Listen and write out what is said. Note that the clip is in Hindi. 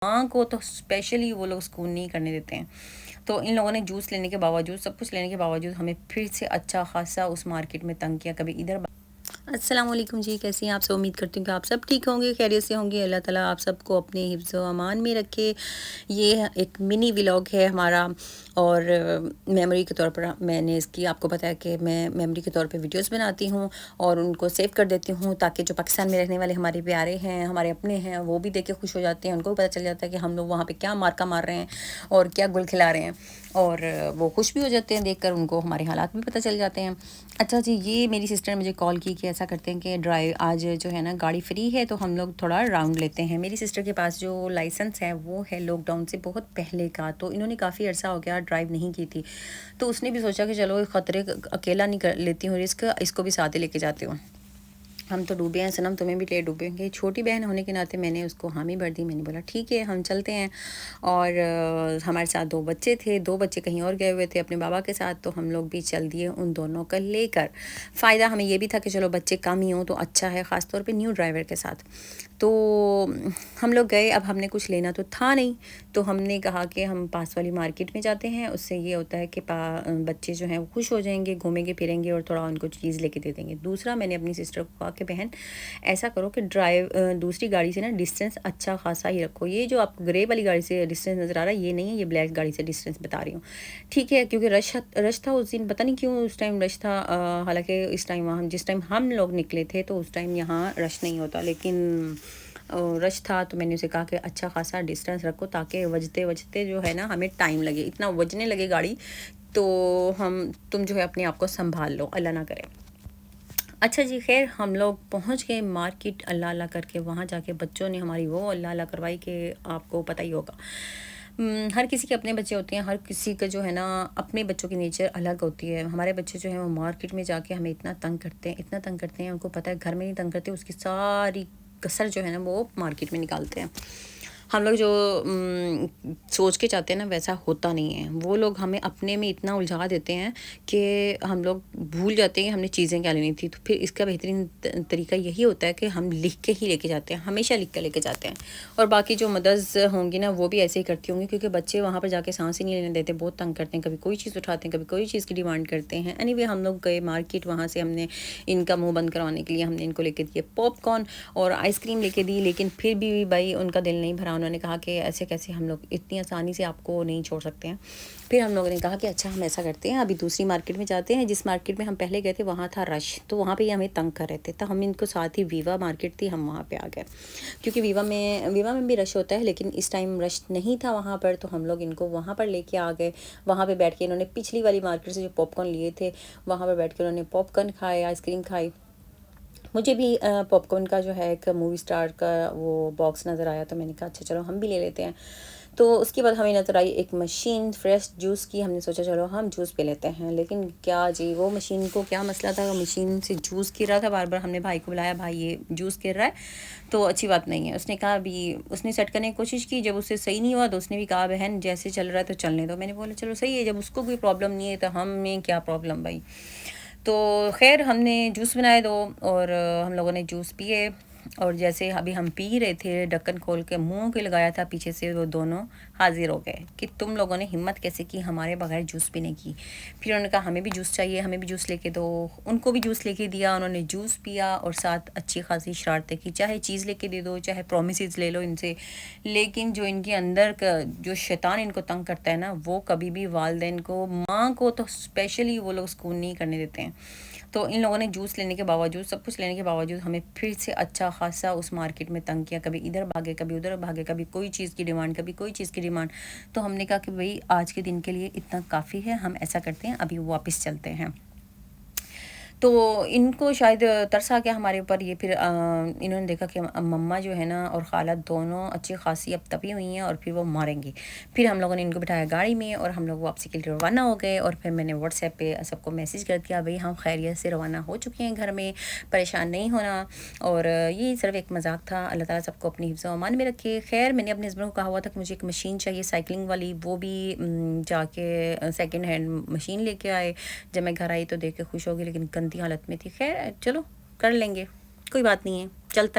माँ को तो स्पेशली वो लोग सुकून नहीं करने देते हैं। तो इन लोगों ने जूस लेने के बावजूद, सब कुछ लेने के बावजूद हमें फिर से अच्छा खासा उस मार्केट में तंग किया। कभी इधर अस्सलाम वालेकुम जी, कैसी हैं आप सब? उम्मीद करती हूँ कि आप सब ठीक होंगे, खैरियत से होंगे। अल्लाह ताला आप सबको अपने हिफ्ज़ व अमान में रखे। ये एक मिनी व्लॉग है हमारा, और मेमोरी के तौर पर मैंने इसकी, आपको पता है कि मैं मेमोरी के तौर पे वीडियोस बनाती हूँ और उनको सेव कर देती हूँ, ताकि जो पाकिस्तान में रहने वाले हमारे प्यारे हैं, हमारे अपने हैं, वो भी देख के खुश हो जाते हैं। उनको भी पता चल जाता है कि हम लोग वहाँ पे क्या मार्का मार रहे हैं और क्या गुल खिला रहे हैं, और वो खुश भी हो जाते हैं देखकर, उनको हमारे हालात भी पता चल जाते हैं। अच्छा जी, ये मेरी सिस्टर ने मुझे कॉल की कि ऐसा करते हैं कि ड्राइव आज जो है ना, गाड़ी फ्री है तो हम लोग थोड़ा राउंड लेते हैं। मेरी सिस्टर के पास जो लाइसेंस है वो है लॉकडाउन से बहुत पहले का, तो इन्होंने काफ़ी अर्सा हो गया ड्राइव नहीं की थी। तो उसने भी सोचा कि चलो ख़तरे अकेला नहीं कर लेती हूँ रिस्क, इसको भी साथ ही लेके जाती हूँ। हम तो डूबे हैं सनम, तुम्हें भी ले डूबेंगे। छोटी बहन होने के नाते मैंने उसको हामी भर दी। मैंने बोला ठीक है हम चलते हैं। और हमारे साथ दो बच्चे थे, दो बच्चे कहीं और गए हुए थे अपने बाबा के साथ, तो हम लोग भी चल दिए उन दोनों को लेकर। फ़ायदा हमें ये भी था कि चलो बच्चे कम ही हों तो अच्छा है, ख़ास तौर पे न्यू ड्राइवर के साथ। तो हम लोग गए। अब हमने कुछ लेना तो था नहीं, तो हमने कहा कि हम पास वाली मार्केट में जाते हैं। उससे ये होता है कि बच्चे जो हैं वो खुश हो जाएंगे, घूमेंगे फिरेंगे और थोड़ा उनको चीज़ लेके दे देंगे। दूसरा, मैंने अपनी सिस्टर को कहा कि बहन ऐसा करो कि दूसरी गाड़ी से ना डिस्टेंस अच्छा खासा ही रखो। ये जो आपको ग्रे वाली गाड़ी से डिस्टेंस नज़र आ रहा है ये नहीं है, ये ब्लैक गाड़ी से डिस्टेंस बता रही हूँ, ठीक है? क्योंकि रश था उस दिन, पता नहीं क्यों उस टाइम रश था। हालांकि इस टाइम वहाँ जिस टाइम हम लोग निकले थे तो उस टाइम यहाँ रश नहीं होता, लेकिन रश था। तो मैंने उसे कहा कि अच्छा खासा डिस्टेंस रखो, ताकि वजते वजते जो है ना हमें टाइम लगे, इतना वजने लगे गाड़ी तो तुम जो है अपने आप को संभाल लो, अल्लाह ना करे। अच्छा जी, खैर हम लोग पहुंच गए मार्केट। अल्लाह अल्लाह करके वहाँ जाके बच्चों ने हमारी वो अल्लाह अल्लाह करवाई कि आपको पता ही होगा। हर किसी के अपने बच्चे होते हैं, हर किसी का जो है ना अपने बच्चों की नेचर अलग होती है। हमारे बच्चे जो हैं वो मार्केट में जाके हमें इतना तंग करते हैं, इतना तंग करते हैं, उनको पता है घर में नहीं तंग करते, उसकी सारी कसर जो है ना वो मार्केट में निकालते हैं। हम लोग जो सोच के चाहते हैं ना वैसा होता नहीं है। वो लोग हमें अपने में इतना उलझा देते हैं कि हम लोग भूल जाते हैं कि हमने चीज़ें क्या लेनी थी। तो फिर इसका बेहतरीन तरीका यही होता है कि हम लिख के ही लेके जाते हैं, हमेशा लिख के लेके जाते हैं। और बाकी जो मदर्स होंगी ना वो भी ऐसे ही करती होंगी, क्योंकि बच्चे वहाँ पर जाके सांस ही नहीं लेने देते, बहुत तंग करते हैं, कभी कोई चीज़ उठाते हैं, कभी कोई चीज़ की डिमांड करते हैं। एनीवे हम लोग गए मार्केट, वहाँ से हमने इनका मुँह बंद करवाने के लिए हमने इनको लेके दिए पॉपकॉर्न और आइसक्रीम लेके दी। लेकिन फिर भी भाई उनका दिल नहीं भरा, उन्होंने कहा कि ऐसे कैसे, हम लोग इतनी आसानी से आपको नहीं छोड़ सकते हैं। फिर हम लोगों ने कहा कि अच्छा हम ऐसा करते हैं, अभी दूसरी मार्केट में जाते हैं। जिस मार्केट में हम पहले गए थे वहाँ था रश, तो वहाँ पे ये हमें तंग कर रहे थे, तो हम इनको साथ ही वीवा मार्केट थी, हम वहाँ पे आ गए। क्योंकि वीवा में भी रश होता है, लेकिन इस टाइम रश नहीं था वहाँ पर, तो हम लोग इनको वहाँ पर लेके आ गए। वहाँ पे बैठ के इन्होंने पिछली वाली मार्केट से जो पॉपकॉर्न लिए थे वहाँ पर बैठ के उन्होंने पॉपकॉर्न खाए, आइसक्रीम खाई। मुझे भी पॉपकॉर्न का जो है एक मूवी स्टार का वो बॉक्स नज़र आया, तो मैंने कहा अच्छा चलो हम भी ले लेते हैं। तो उसके बाद हमें नज़र आई एक मशीन फ्रेश जूस की। हमने सोचा चलो हम जूस पी लेते हैं, लेकिन क्या जी वो मशीन को क्या मसला था, मशीन से जूस गिर रहा था। बार बार हमने भाई को बुलाया, भाई ये जूस गिर रहा है तो अच्छी बात नहीं है। उसने कहा, अभी उसने सेट करने की कोशिश की, जब उससे सही नहीं हुआ तो उसने भी कहा बहन जैसे चल रहा है तो चलने दो। मैंने बोला चलो सही है, जब उसको कोई प्रॉब्लम नहीं है तो हमें क्या प्रॉब्लम भाई। तो खैर हमने जूस बनाए दो, और हम लोगों ने जूस पिए। और जैसे अभी हम पी रहे थे, ढक्कन खोल के मुंह के लगाया था, पीछे से वो दोनों हाजिर हो गए कि तुम लोगों ने हिम्मत कैसे की हमारे बगैर जूस पीने की। फिर उन्होंने कहा हमें भी जूस चाहिए, हमें भी जूस लेके दो। उनको भी जूस लेके दिया, उन्होंने जूस पिया और साथ अच्छी खासी शरारतें की, चाहे चीज़ लेके दे दो, चाहे प्रोमिस ले लो इनसे। लेकिन जो इनके अंदर का जो शैतान इनको तंग करता है ना, वो कभी भी वालदेन को, माँ को तो स्पेशली वो लोग सुकून नहीं करने देते हैं। तो इन लोगों ने जूस लेने के बावजूद, सब कुछ लेने के बावजूद हमें फिर से अच्छा खासा उस मार्केट में तंग किया। कभी इधर भागे, कभी उधर भागे, कभी कोई चीज़ की डिमांड, कभी कोई चीज़ की डिमांड। तो हमने कहा कि भाई आज के दिन के लिए इतना काफ़ी है, हम ऐसा करते हैं अभी वापस चलते हैं। तो इनको शायद तरस आ गया हमारे ऊपर। ये फिर इन्होंने देखा कि मम्मा जो है ना और खाला दोनों अच्छी खासी अब तपी हुई हैं और फिर वो मारेंगी। फिर हम लोगों ने इनको बिठाया गाड़ी में और हम लोग वापसी के लिए रवाना हो गए। और फिर मैंने व्हाट्सएप पे सबको मैसेज कर दिया, भाई हम खैरियत से रवाना हो चुके हैं घर में, परेशान नहीं होना। और ये सिर्फ एक मजाक था। अल्लाह ताला सबको अपनी हिफ्ज़ व अमान में रखे। खैर मैंने अपने हस्बैंड को कहा हुआ था कि मुझे एक मशीन चाहिए साइकिलिंग वाली, वो भी जाके सेकेंड हैंड मशीन लेके आए। जब मैं घर आई तो देख के खुश हो गई, लेकिन गंदी हालत में थी। खैर चलो कर लेंगे, कोई बात नहीं है, चलता